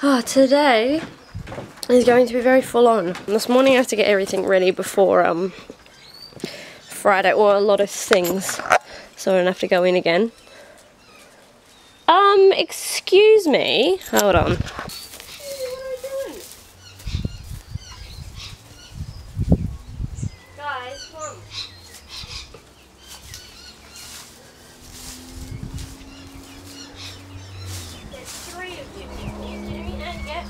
Oh, today is going to be very full on. This morning I have to get everything ready before Friday, or a lot of things, so I don't have to go in again. Excuse me, hold on. Guys, come on. There's 3 of you. Are you kidding me? And get...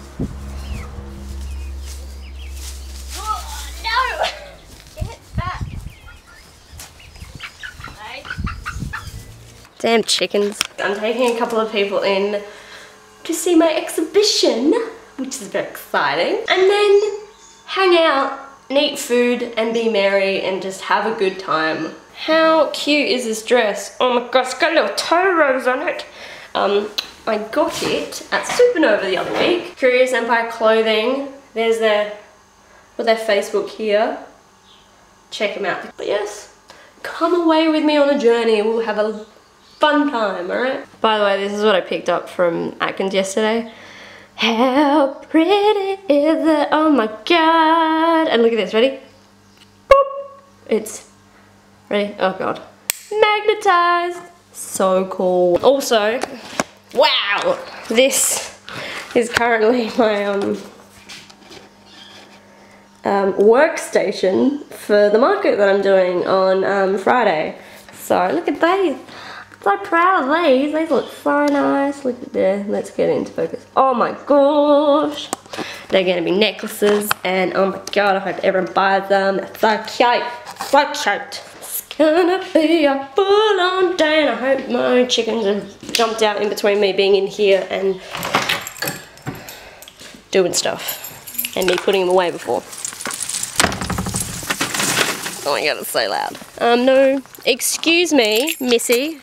Oh, no! Get back. Hey. Damn chickens. I'm taking a couple of people in to see my exhibition, which is very exciting. And then hang out and eat food and be merry and just have a good time. How cute is this dress? Oh my gosh, it's got little toe rose on it. I got it at Supernova the other week. Curious Empire Clothing. There's their Facebook here. Check them out. But yes, come away with me on a journey. We'll have a fun time, alright? By the way, this is what I picked up from Atkins yesterday. How pretty is it? Oh my god. And look at this, ready? Boop. It's, ready? Oh god. Magnetized. So cool. Also, wow, this is currently my workstation for the market that I'm doing on Friday. So look at these. So proud of these. These look so nice. Look at there. Let's get into focus. Oh my gosh. They're going to be necklaces, and oh my god, I hope everyone buys them. They're so cute. So cute. It's gonna be a full-on day, and I hope my chickens have jumped out in between me being in here and doing stuff, and me putting them away before. Oh my god, it's so loud. No, excuse me, Missy.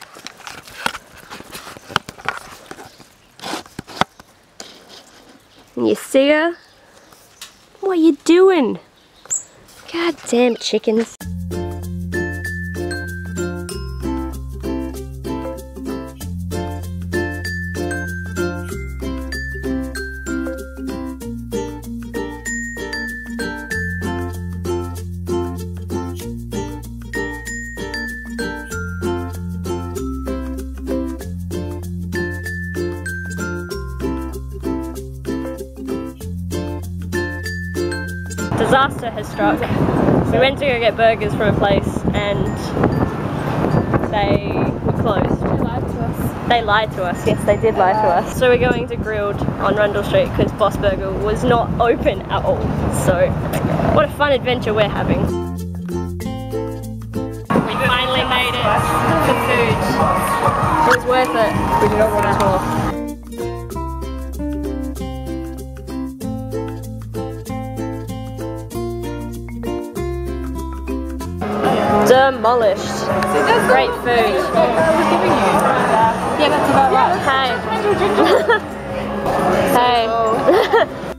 You see her? What are you doing? God damn chickens. Disaster has struck. We went to go get burgers from a place and they were closed. They lied to us. They lied to us, yes they did lie to us. So we're going to Grilled on Rundle Street because Boss Burger was not open at all. So what a fun adventure we're having. We finally made it for food. It was worth it. We did not want to talk. Demolished. Great food. Yeah, that's about right. Hey. Hey.